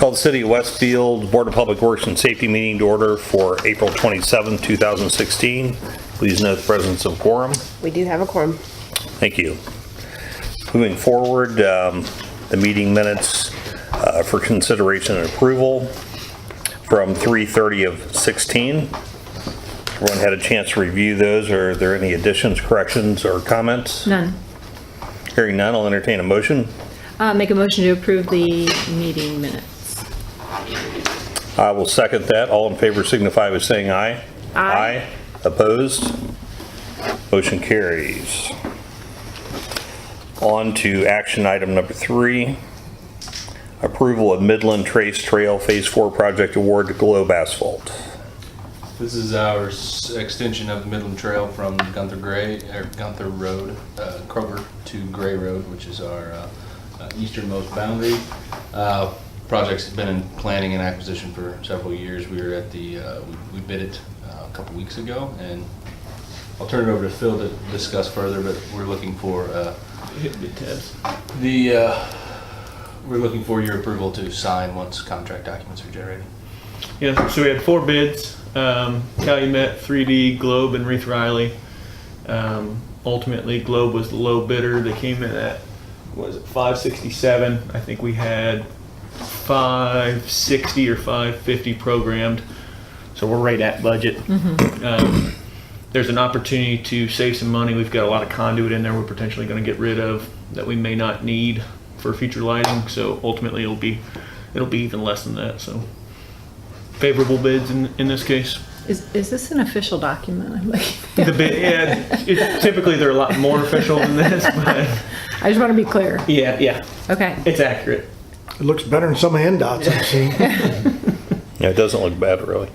Call the City of Westfield Board of Public Works and Safety meeting to order for April 27, 2016. Please note the presence of quorum. We do have a quorum. Thank you. Moving forward, the meeting minutes for consideration and approval from 3:30 of 16. Everyone had a chance to review those. Are there any additions, corrections, or comments? None. Hearing none, I'll entertain a motion. Make a motion to approve the meeting minutes. I will second that. All in favor signify by saying aye. Aye. Opposed? Motion carries. On to action item number 3. Approval of Midland Trace Trail Phase 4 project award to Globe Asphalt. This is our extension of the Midland Trail from Gunther Road, Kroger to Gray Road, which is our easternmost boundary. Project's been in planning and acquisition for several years. We were at the, we bid it a couple weeks ago, and I'll turn it over to Phil to discuss further, but we're looking for we're looking for your approval to sign once contract documents are generated. Yeah, so we had 4 bids, Calumet, 3D, Globe, and Reith Riley. Ultimately, Globe was the low bidder. They came in at, what was it, $567. I think we had $560 or $550 programmed, so we're right at budget. There's an opportunity to save some money. We've got a lot of conduit in there we're potentially going to get rid of that we may not need for future lighting, so ultimately it'll be even less than that. So favorable bids in this case. Is this an official document? I'm like, The bid, yeah, typically they're a lot more official than this, but I just want to be clear. yeah, Okay. it's accurate. It looks better than some of NDOT's I've seen. Yeah, it doesn't look bad, really.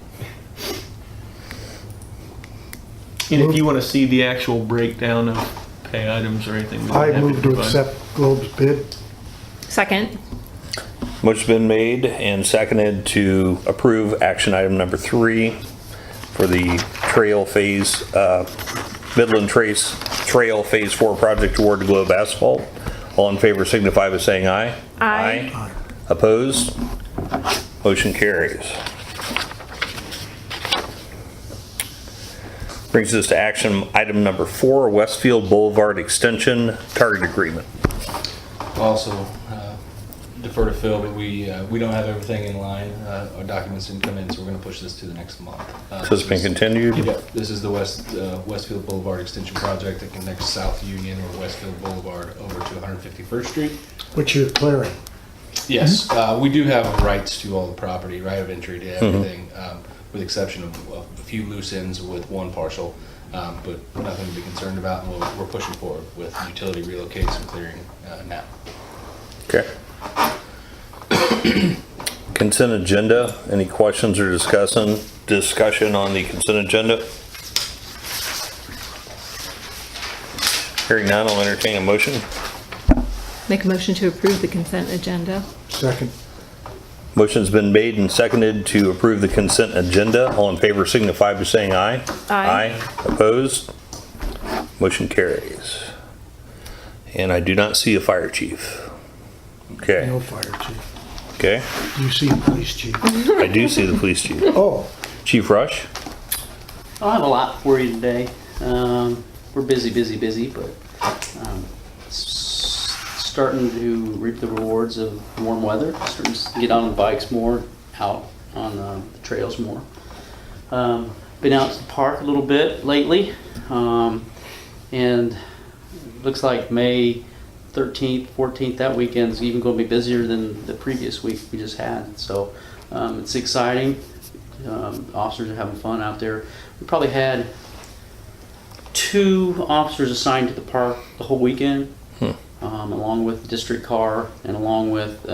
And if you want to see the actual breakdown of pay items or anything, we're I happy move to provide. accept Globe's bid. Second. Motion's been made and seconded to approve action item number 3 for the Trail Phase, Midland Trace Trail Phase 4 project award to Globe Asphalt. All in favor signify by saying aye. Aye. Opposed? Motion carries. Brings us to action item number 4, Westfield Boulevard Extension Target Agreement. Also, defer to Phil, but we don't have everything in line. Our documents didn't come in, so we're going to push this to the next month. So it's been continued? Yep, this is the Westfield Boulevard Extension Project that connects South Union or Westfield Boulevard over to 151st Street. Which you're clearing. Yes, we do have rights to all the property, right of entry to everything, with the exception of a few loose ends with one parcel, but nothing to be concerned about, and we're pushing forward with utility relocates and clearing now. Okay. Consent agenda, any questions or discussion on the consent agenda? Hearing none, I'll entertain a motion. Make a motion to approve the consent agenda. Second. Motion's been made and seconded to approve the consent agenda. All in favor signify by saying aye. Aye. Opposed? Motion carries. And I do not see a fire chief. Okay, No fire chief. okay. You see the police chief. I do see the police chief. Oh, Chief Rush? I don't have a lot for you today. We're busy, but starting to reap the rewards of warm weather. Starting to get on the bikes more, out on the trails more. Been out to the park a little bit lately, and looks like May 13th, 14th, that weekend's even going to be busier than the previous week we just had. So it's exciting. Officers are having fun out there. We probably had 2 officers assigned to the park the whole weekend, along with the district car, and along with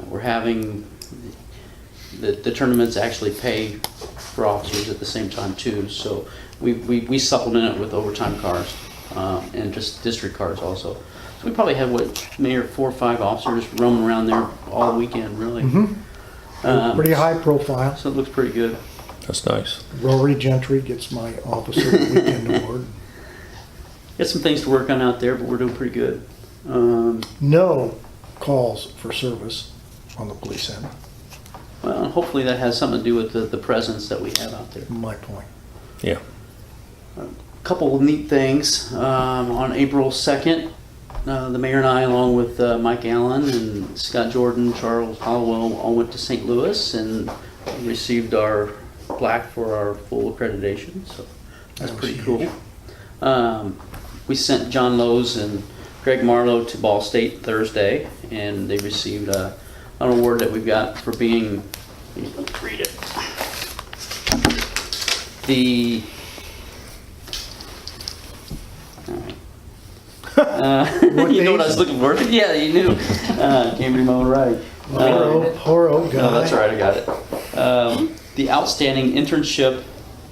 we're having the tournaments actually pay for officers at the same time too. So we supplement it with overtime cars and just district cars also. So we probably have maybe 4 or 5 officers roaming around there all weekend, really. pretty high profile. So it looks pretty good. That's nice. Rory Gentry gets my Officer of the Weekend award. Got some things to work on out there, but we're doing pretty good. No calls for service. on the police end. Well, hopefully that has something to do with the presence that we have out there. My point. Yeah. Couple of neat things. On April 2nd, the mayor and I, along with Mike Allen and Scott Jordan, Charles Hollowell, all went to St. Louis and received our plaque for our full accreditation. So that's That was pretty huge. cool. We sent John Lowe's and Greg Marlowe to Ball State Thursday, and they received an award that we've got for being. Let's read it. The you know what I was looking for? Yeah, you knew. Can't remember right. Poor old guy. No, that's right, I got it. The Outstanding Internship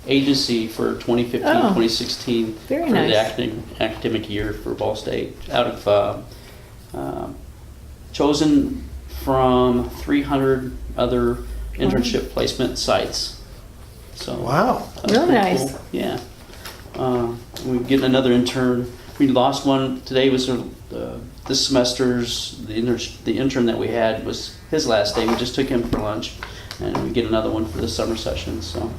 Agency for 2015-2016 very for nice. the academic year for Ball State, out of chosen from 300 other internship placement sites. So Wow. that's Really pretty nice. cool. Yeah. We're getting another intern. We lost one. Today was this semester's, the intern that we had was his last day. We just took him for lunch, and we get another one for the summer session. So,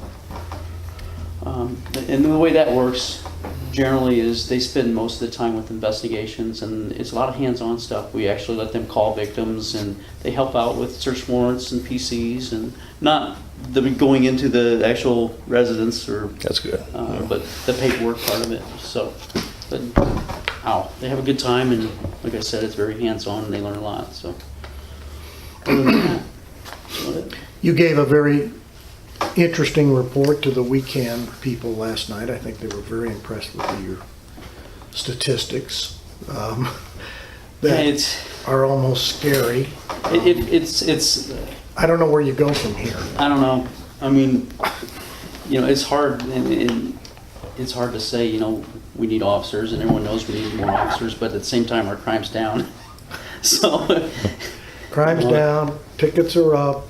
and the way that works generally is they spend most of the time with investigations, and it's a lot of hands-on stuff. We actually let them call victims, and they help out with search warrants and PCs, and not the going into the actual residence or That's good. but the paperwork part of it. So, but they have a good time, and like I said, it's very hands-on, and they learn a lot. So, other than that, that's about it. You gave a very interesting report to the weekend people last night. I think they were very impressed with your statistics that It's are almost scary. it's I don't know where you go from here. I don't know. I mean, it's hard, and it's hard to say. We need officers, and everyone knows we need more officers, but at the same time, our crime's down. So, Crime's down, tickets are up.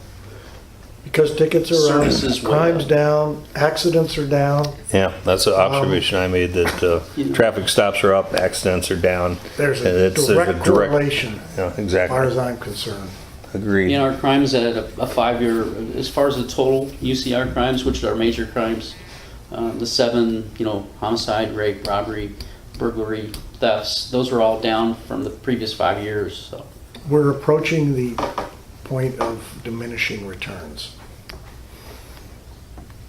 Because tickets are up, Services way crime's up. down, accidents are down. Yeah, that's an observation I made, that traffic stops are up, accidents are down. There's And a it's direct correlation, Yeah, as far exactly. as I'm concerned. Agreed. our crimes at a 5-year, as far as the total UCR crimes, which are major crimes, the 7, homicide, rape, robbery, burglary, thefts, those are all down from the previous 5 years. So, We're approaching the point of diminishing returns.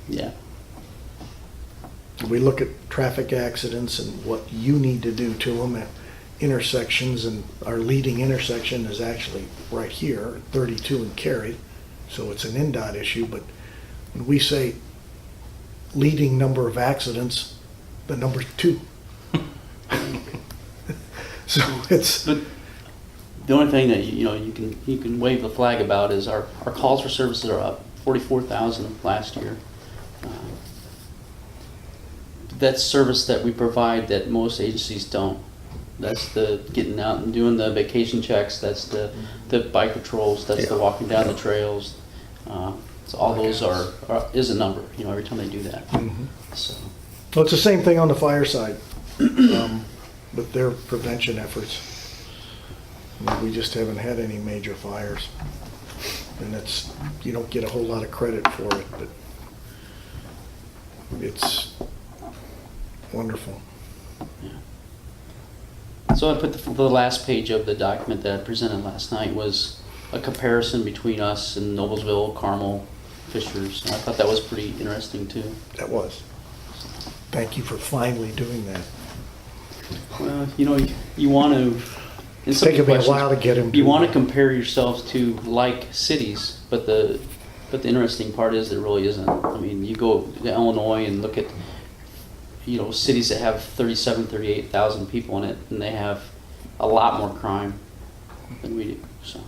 yeah. We look at traffic accidents and what you need to do to them at intersections, and our leading intersection is actually right here, 32 and Cary, so it's an NDOT issue, but when we say leading number of accidents, the number's 2. So it's, But the only thing that you can wave the flag about is our calls for services are up 44,000 last year. That's service that we provide that most agencies don't. That's the getting out and doing the vacation checks. That's the bike patrols. That's the walking down the trails. So all those is a number. Every time they do that. So well, it's the same thing on the fire side, with their prevention efforts. We just haven't had any major fires. And you don't get a whole lot of credit for it, but it's wonderful. So I put the last page of the document that I presented last night was a comparison between us and Noblesville, Carmel, Fishers. And I thought that was pretty interesting too. That was. Thank you for finally doing that. Well, you want to. It's taken me a while to get him to. You want to compare yourselves to like cities, but the interesting part is there really isn't. I mean, you go to Illinois and look at cities that have 37, 38,000 people in it, and they have a lot more crime than we do. So,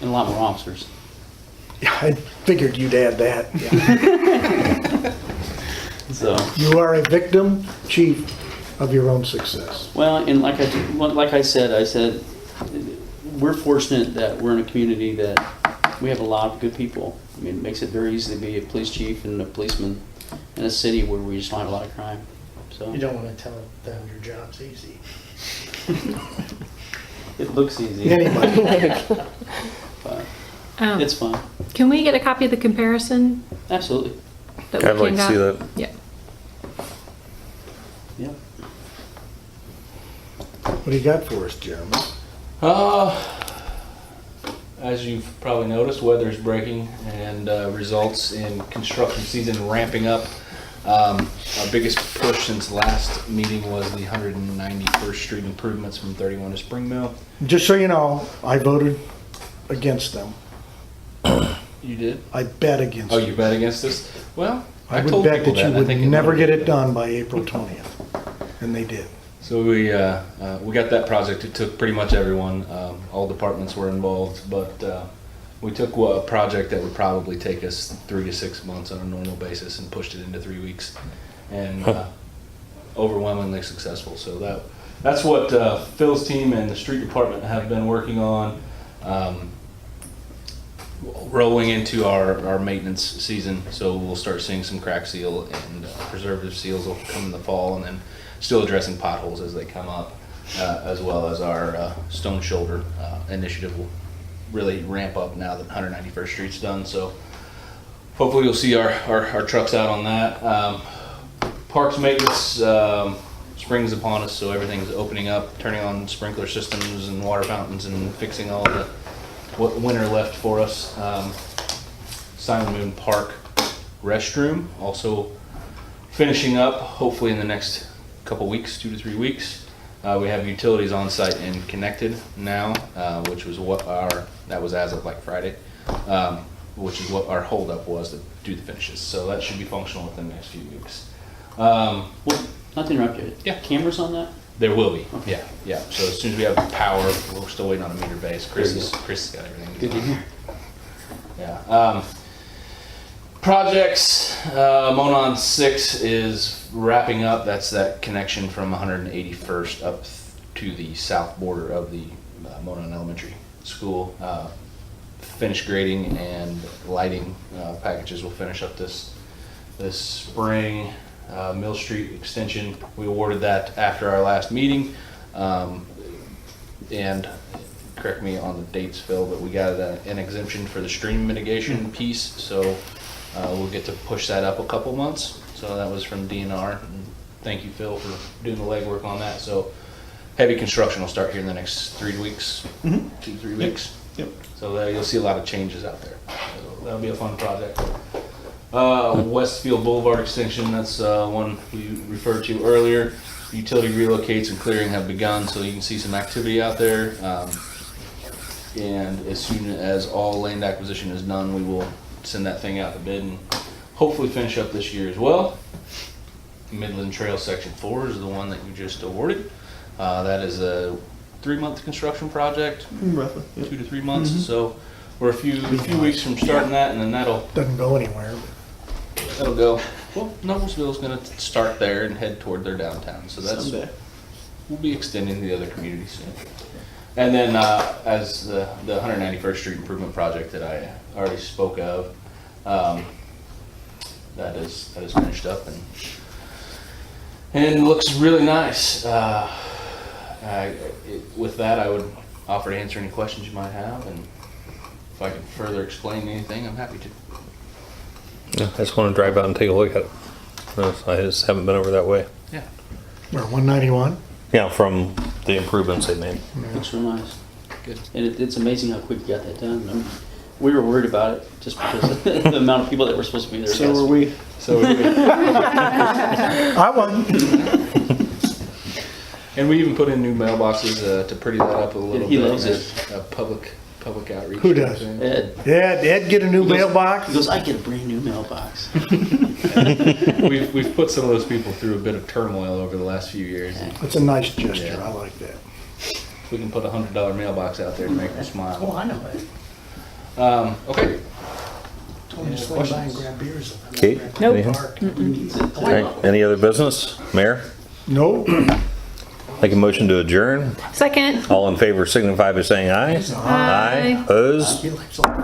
and a lot more officers. Yeah, I figured you'd add that. Yeah. So, You are a victim, chief, of your own success. well, and like I said, we're fortunate that we're in a community that we have a lot of good people. I mean, it makes it very easy to be a police chief and a policeman in a city where we just don't have a lot of crime. So, You don't want to tell them your job's easy. It looks easy. Anybody. But Um, it's fun. Can we get a copy of the comparison Absolutely. that we I'd like to canned see out? that. Yeah. Yep. What do you got for us, Jeremy? As you've probably noticed, weather's breaking and results in construction season ramping up. Our biggest push since last meeting was the 191st Street improvements from 31 to Spring Mill. Just so you know, I voted against them. You did? I bet against Oh, them. you bet against this? Well, I would told bet people that you I would think never would get it done by April 20th. And they did. So we got that project. It took pretty much everyone. All departments were involved, but we took a project that would probably take us 3 to 6 months on a normal basis and pushed it into 3 weeks, and overwhelmingly successful. So that's what Phil's team and the street department have been working on. Rolling into our maintenance season, so we'll start seeing some crack seal and preservative seals will come in the fall, and then still addressing potholes as they come up, as well as our stone shoulder initiative will really ramp up now that 191st Street's done. So hopefully you'll see our trucks out on that. Parks maintenance, spring's upon us, so everything's opening up, turning on sprinkler systems and water fountains and fixing all the what winter left for us. Silent Moon Park restroom also finishing up, hopefully in the next couple weeks, 2 to 3 weeks. We have utilities on site and connected now, which was that was as of like Friday, which is what our holdup was to do the finishes. So that should be functional within the next few weeks. Well, not to interrupt you. Yeah. Cameras on that? There will be, yeah. So as soon as we have power, we're still waiting on a meter base. Chris has got everything. Good to hear. Yeah. Projects, Monon 6 is wrapping up. That's that connection from 181st up to the south border of the Monon Elementary School. Finish grading and lighting packages will finish up this spring. Mill Street extension, we awarded that after our last meeting. And correct me on the dates, Phil, but we got an exemption for the stream mitigation piece, so we'll get to push that up a couple months. So that was from DNR. And thank you, Phil, for doing the legwork on that. So heavy construction will start here in the next 3 weeks, 2 to 3 weeks. Yep. So you'll see a lot of changes out there. So that'll be a fun project. Westfield Boulevard extension, that's one we referred to earlier. Utility relocates and clearing have begun, so you can see some activity out there. And as soon as all land acquisition is done, we will send that thing out to bid and hopefully finish up this year as well. Midland Trail Section 4 is the one that you just awarded. That is a 3-month construction project, Roughly. 2 to 3 months. So we're a few weeks from starting that, and then that'll Doesn't go anywhere. go. Well, Noblesville's going to start there and head toward their downtown. So that's Someday. we'll be extending to the other communities soon. And then as the 191st Street improvement project that I already spoke of, that is finished up and looks really nice. With that, I would offer to answer any questions you might have, and if I can further explain anything, I'm happy to. Yeah, I just want to drive out and take a look at it. I just haven't been over that way. Yeah. Or 191? Yeah, from the improvements they made. Looks real nice. Good. And it's amazing how quick you got that done. I mean, we were worried about it just because of the amount of people that were supposed to be there. So are we. So I wasn't. and we even put in new mailboxes to pretty that up a little He bit. loves it. A public outreach. Who does? thing. Ed, Yeah, Ed get a new He goes- mailbox? he goes, I get a brand new mailbox. We've put some of those people through a bit of turmoil over the last few years. It's a nice gesture, Yeah. I like that. We can put a $100 mailbox out there to make them smile. I know that. Okay. Told me Any to swing by and questions? grab beers. Kate? Nope. anything? He needs it. All right, any other business? Mayor? No, Make a motion to adjourn. Second. All in favor signify by saying aye. Aye. Opposed? he likes all.